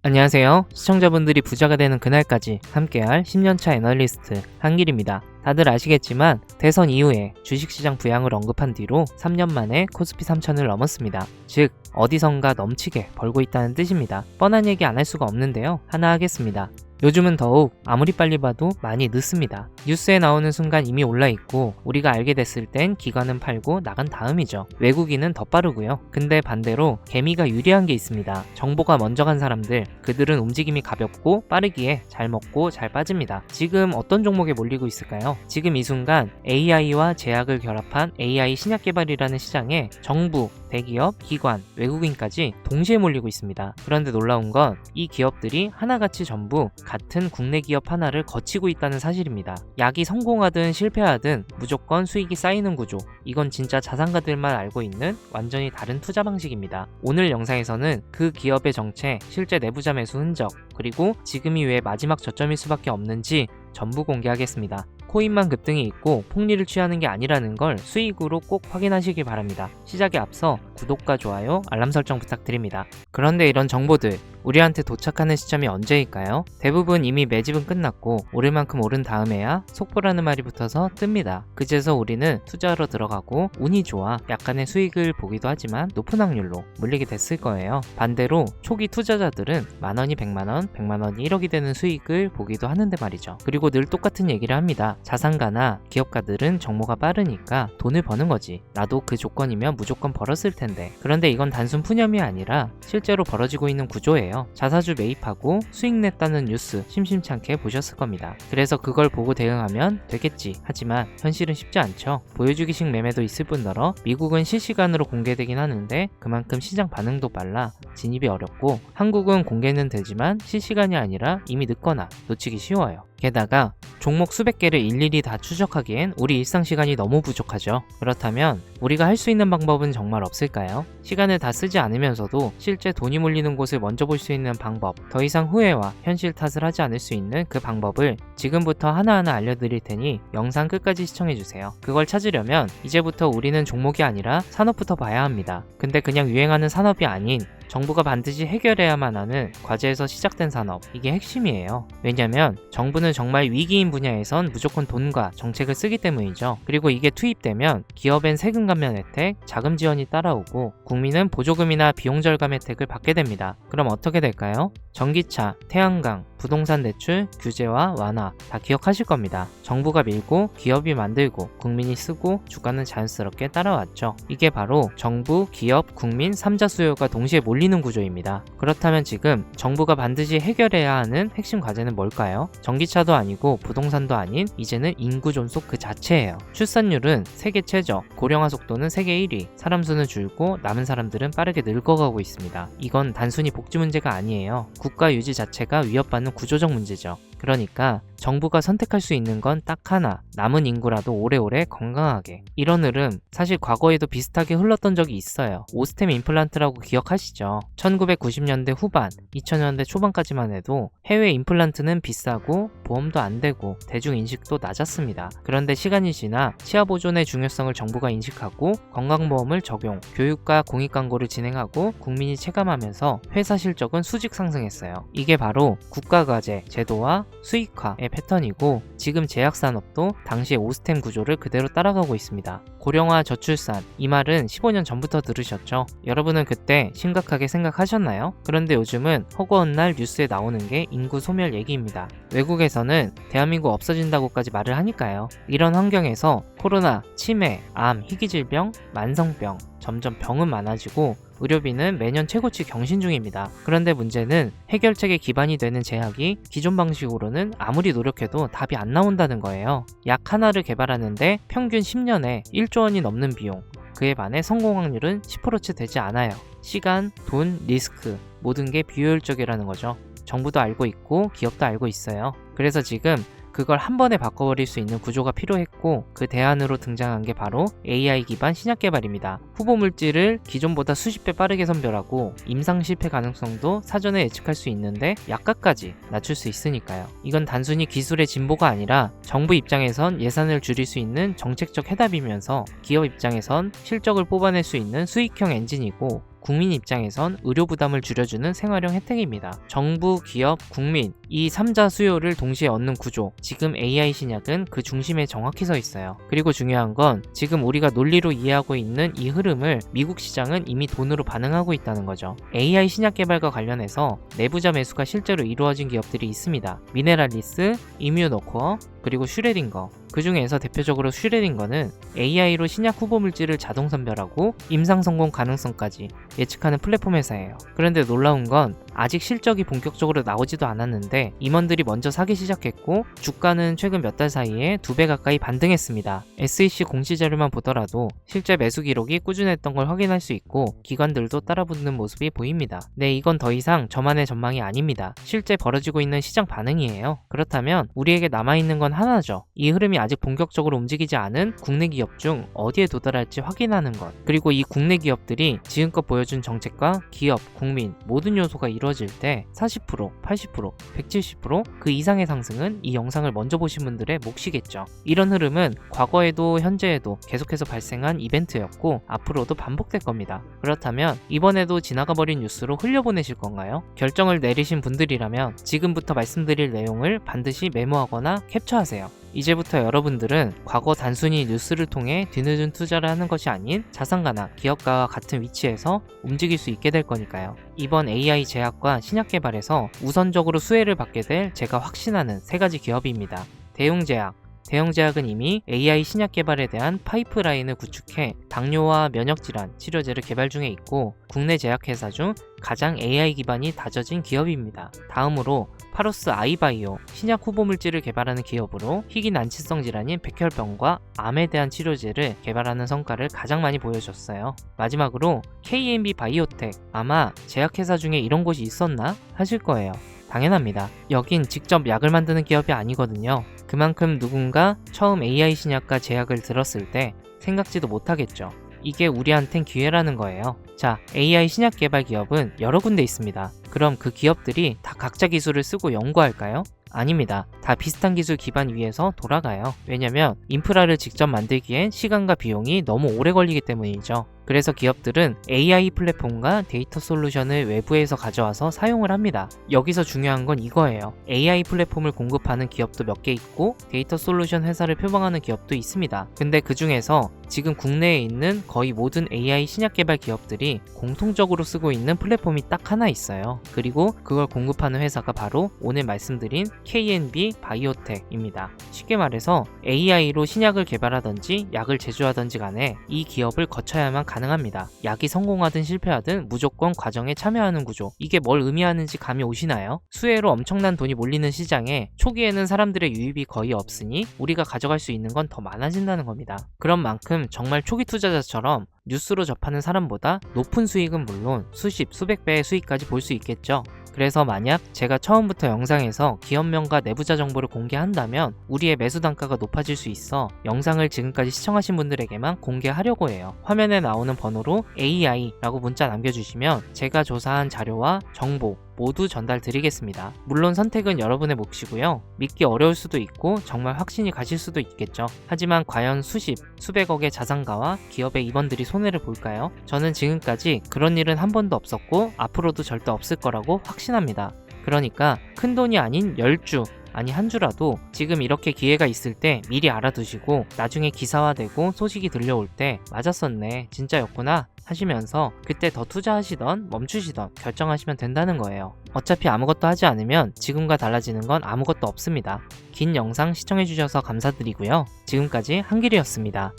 안녕하세요. 시청자분들이 부자가 되는 그날까지 함께할 10년차 애널리스트 한길입니다. 다들 아시겠지만 대선 이후에 주식시장 부양을 언급한 뒤로 3년 만에 코스피 3000을 넘었습니다. 즉 어디선가 넘치게 벌고 있다는 뜻입니다. 뻔한 얘기 안 할 수가 없는데요. 하나 하겠습니다. 요즘은 더욱 아무리 빨리 봐도 많이 늦습니다. 뉴스에 나오는 순간 이미 올라있고 우리가 알게 됐을 땐 기관은 팔고 나간 다음이죠. 외국인은 더 빠르고요. 근데 반대로 개미가 유리한 게 있습니다. 정보가 먼저 간 사람들, 그들은 움직임이 가볍고 빠르기에 잘 먹고 잘 빠집니다. 지금 어떤 종목에 몰리고 있을까요? 지금 이 순간 AI와 제약을 결합한 AI 신약 개발이라는 시장에 정부, 대기업, 기관, 외국인까지 동시에 몰리고 있습니다. 그런데 놀라운 건 이 기업들이 하나같이 전부 같은 국내 기업 하나를 거치고 있다는 사실입니다. 약이 성공하든 실패하든 무조건 수익이 쌓이는 구조. 이건 진짜 자산가들만 알고 있는 완전히 다른 투자 방식입니다. 오늘 영상에서는 그 기업의 정체, 실제 내부자 매수 흔적, 그리고 지금이 왜 마지막 저점일 수밖에 없는지 전부 공개하겠습니다. 코인만 급등이 있고 폭리를 취하는 게 아니라는 걸 수익으로 꼭 확인하시길 바랍니다. 시작에 앞서 구독과 좋아요, 알람 설정 부탁드립니다. 그런데 이런 정보들 우리한테 도착하는 시점이 언제일까요? 대부분 이미 매집은 끝났고 오를 만큼 오른 다음에야 속보라는 말이 붙어서 뜹니다. 그제서 우리는 투자하러 들어가고 운이 좋아 약간의 수익을 보기도 하지만 높은 확률로 물리게 됐을 거예요. 반대로 초기 투자자들은 만원이 100만원, 100만원이 1억이 되는 수익을 보기도 하는데 말이죠. 그리고 늘 똑같은 얘기를 합니다. 자산가나 기업가들은 정모가 빠르니까 돈을 버는 거지. 나도 그 조건이면 무조건 벌었을 텐데. 그런데 이건 단순 푸념이 아니라 실제로 벌어지고 있는 구조예요. 자사주 매입하고 수익 냈다는 뉴스 심심찮게 보셨을 겁니다. 그래서 그걸 보고 대응하면 되겠지. 하지만 현실은 쉽지 않죠. 보여주기식 매매도 있을 뿐더러 미국은 실시간으로 공개되긴 하는데 그만큼 시장 반응도 빨라 진입이 어렵고 한국은 공개는 되지만 실시간이 아니라 이미 늦거나 놓치기 쉬워요. 게다가 종목 수백 개를 일일이 다 추적하기엔 우리 일상 시간이 너무 부족하죠. 그렇다면 우리가 할 수 있는 방법은 정말 없을까요? 시간을 다 쓰지 않으면서도 실제 돈이 몰리는 곳을 먼저 볼 수 있는 방법, 더 이상 후회와 현실 탓을 하지 않을 수 있는 그 방법을 지금부터 하나하나 알려드릴 테니 영상 끝까지 시청해주세요. 그걸 찾으려면 이제부터 우리는 종목이 아니라 산업부터 봐야 합니다. 근데 그냥 유행하는 산업이 아닌 정부가 반드시 해결해야만 하는 과제에서 시작된 산업, 이게 핵심이에요. 왜냐면 정부는 정말 위기인 분야에선 무조건 돈과 정책을 쓰기 때문이죠. 그리고 이게 투입되면 기업엔 세금 감면 혜택, 자금 지원이 따라오고 국민은 보조금이나 비용 절감 혜택을 받게 됩니다. 그럼 어떻게 될까요? 전기차, 태양광, 부동산 대출, 규제와 완화 다 기억하실 겁니다. 정부가 밀고 기업이 만들고 국민이 쓰고 주가는 자연스럽게 따라왔죠. 이게 바로 정부, 기업, 국민 3자 수요가 동시에 몰리는 구조입니다. 그렇다면 지금 정부가 반드시 해결해야 하는 핵심 과제는 뭘까요? 전기차도 아니고 부동산도 아닌 이제는 인구 존속 그 자체예요. 출산율은 세계 최저, 고령화 속도는 세계 1위, 사람 수는 줄고 남은 사람들은 빠르게 늙어가고 있습니다. 이건 단순히 복지 문제가 아니에요. 국가 유지 자체가 위협받는 구조적 문제죠. 그러니까 정부가 선택할 수 있는 건 딱 하나, 남은 인구라도 오래오래 건강하게. 이런 흐름 사실 과거에도 비슷하게 흘렀던 적이 있어요. 오스템 임플란트라고 기억하시죠? 1990년대 후반, 2000년대 초반까지만 해도 해외 임플란트는 비싸고 보험도 안 되고 대중인식도 낮았습니다. 그런데 시간이 지나 치아 보존의 중요성을 정부가 인식하고 건강보험을 적용, 교육과 공익광고를 진행하고 국민이 체감하면서 회사 실적은 수직 상승했어요. 이게 바로 국가과제, 제도와 수익화의 패턴이고 지금 제약산업도 당시의 오스템 구조를 그대로 따라가고 있습니다. 고령화 저출산, 이 말은 15년 전부터 들으셨죠? 여러분은 그때 심각하게 생각하셨나요? 그런데 요즘은 허구한 날 뉴스에 나오는 게 인구 소멸 얘기입니다. 외국에서는 대한민국 없어진다고까지 말을 하니까요. 이런 환경에서 코로나, 치매, 암, 희귀질병, 만성병, 점점 병은 많아지고 의료비는 매년 최고치 경신 중입니다. 그런데 문제는 해결책의 기반이 되는 제약이 기존 방식으로는 아무리 노력해도 답이 안 나온다는 거예요. 약 하나를 개발하는데 평균 10년에 1조 원이 넘는 비용, 그에 반해 성공 확률은 10%채 되지 않아요. 시간, 돈, 리스크 모든 게 비효율적이라는 거죠. 정부도 알고 있고 기업도 알고 있어요. 그래서 지금 그걸 한 번에 바꿔버릴 수 있는 구조가 필요했고 그 대안으로 등장한 게 바로 AI 기반 신약 개발입니다. 후보 물질을 기존보다 수십 배 빠르게 선별하고 임상 실패 가능성도 사전에 예측할 수 있는데 약가까지 낮출 수 있으니까요. 이건 단순히 기술의 진보가 아니라 정부 입장에선 예산을 줄일 수 있는 정책적 해답이면서 기업 입장에선 실적을 뽑아낼 수 있는 수익형 엔진이고 국민 입장에선 의료 부담을 줄여주는 생활형 혜택입니다. 정부, 기업, 국민 이 3자 수요를 동시에 얻는 구조, 지금 AI 신약은 그 중심에 정확히 서 있어요. 그리고 중요한 건 지금 우리가 논리로 이해하고 있는 이 흐름을 미국 시장은 이미 돈으로 반응하고 있다는 거죠. AI 신약 개발과 관련해서 내부자 매수가 실제로 이루어진 기업들이 있습니다. 미네랄리스, 이뮤노코어, 그리고 슈레딩거. 그 중에서 대표적으로 슈레딩거는 AI로 신약 후보 물질을 자동 선별하고 임상 성공 가능성까지 예측하는 플랫폼 회사예요. 그런데 놀라운 건 아직 실적이 본격적으로 나오지도 않았는데 임원들이 먼저 사기 시작했고 주가는 최근 몇 달 사이에 2배 가까이 반등했습니다. SEC 공시 자료만 보더라도 실제 매수 기록이 꾸준했던 걸 확인할 수 있고 기관들도 따라붙는 모습이 보입니다. 네, 이건 더 이상 저만의 전망이 아닙니다. 실제 벌어지고 있는 시장 반응이에요. 그렇다면 우리에게 남아있는 건 하나죠. 이 흐름이 아직 본격적으로 움직이지 않은 국내 기업 중 어디에 도달할지 확인하는 것. 그리고 이 국내 기업들이 지금껏 보여준 정책과 기업, 국민 모든 요소가 이루어질 때 40%, 80%, 170%, 그 이상의 상승은 이 영상을 먼저 보신 분들의 몫이겠죠. 이런 흐름은 과거에도 현재에도 계속해서 발생한 이벤트였고 앞으로도 반복될 겁니다. 그렇다면 이번에도 지나가버린 뉴스로 흘려보내실 건가요? 결정을 내리신 분들이라면 지금부터 말씀드릴 내용을 반드시 메모하거나 캡처하세요. 이제부터 여러분들은 과거 단순히 뉴스를 통해 뒤늦은 투자를 하는 것이 아닌 자산가나 기업가와 같은 위치에서 움직일 수 있게 될 거니까요. 이번 AI 제약과 신약 개발에서 우선적으로 수혜를 받게 될 제가 확신하는 3가지 기업입니다. 대웅제약. 대웅제약은 이미 AI 신약 개발에 대한 파이프라인을 구축해 당뇨와 면역질환 치료제를 개발 중에 있고 국내 제약회사 중 가장 AI 기반이 다져진 기업입니다. 다음으로 파로스 아이바이오 신약 후보 물질을 개발하는 기업으로 희귀 난치성 질환인 백혈병과 암에 대한 치료제를 개발하는 성과를 가장 많이 보여줬어요. 마지막으로 KNB 바이오텍. 아마 제약회사 중에 이런 곳이 있었나 하실 거예요. 당연합니다. 여긴 직접 약을 만드는 기업이 아니거든요. 그만큼 누군가 처음 AI 신약과 제약을 들었을 때 생각지도 못하겠죠. 이게 우리한텐 기회라는 거예요. 자, AI 신약 개발 기업은 여러 군데 있습니다. 그럼 그 기업들이 다 각자 기술을 쓰고 연구할까요? 아닙니다. 다 비슷한 기술 기반 위에서 돌아가요. 왜냐면 인프라를 직접 만들기엔 시간과 비용이 너무 오래 걸리기 때문이죠. 그래서 기업들은 AI 플랫폼과 데이터 솔루션을 외부에서 가져와서 사용을 합니다. 여기서 중요한 건 이거예요. AI 플랫폼을 공급하는 기업도 몇 개 있고 데이터 솔루션 회사를 표방하는 기업도 있습니다. 근데 그 중에서 지금 국내에 있는 거의 모든 AI 신약 개발 기업들이 공통적으로 쓰고 있는 플랫폼이 딱 하나 있어요. 그리고 그걸 공급하는 회사가 바로 오늘 말씀드린 KNB 바이오텍입니다. 쉽게 말해서 AI로 신약을 개발하든지 약을 제조하든지 간에 이 기업을 거쳐야만 가능합니다. 약이 성공하든 실패하든 무조건 과정에 참여하는 구조. 이게 뭘 의미하는지 감이 오시나요? 수혜로 엄청난 돈이 몰리는 시장에 초기에는 사람들의 유입이 거의 없으니 우리가 가져갈 수 있는 건 더 많아진다는 겁니다. 그런 만큼 정말 초기 투자자처럼 뉴스로 접하는 사람보다 높은 수익은 물론 수십, 수백 배의 수익까지 볼 수 있겠죠. 그래서 만약 제가 처음부터 영상에서 기업명과 내부자 정보를 공개한다면 우리의 매수 단가가 높아질 수 있어 영상을 지금까지 시청하신 분들에게만 공개하려고 해요. 화면에 나오는 번호로 AI라고 문자 남겨주시면 제가 조사한 자료와 정보 모두 전달 드리겠습니다. 물론 선택은 여러분의 몫이고요. 믿기 어려울 수도 있고 정말 확신이 가실 수도 있겠죠. 하지만 과연 수십, 수백억의 자산가와 기업의 임원들이 손해를 볼까요? 저는 지금까지 그런 일은 한 번도 없었고 앞으로도 절대 없을 거라고 확신합니다. 그러니까 큰돈이 아닌 10주 아니 한 주라도 지금 이렇게 기회가 있을 때 미리 알아두시고 나중에 기사화되고 소식이 들려올 때 맞았었네 진짜였구나 하시면서 그때 더 투자하시던 멈추시던 결정하시면 된다는 거예요. 어차피 아무것도 하지 않으면 지금과 달라지는 건 아무것도 없습니다. 긴 영상 시청해주셔서 감사드리고요. 지금까지 한길이었습니다.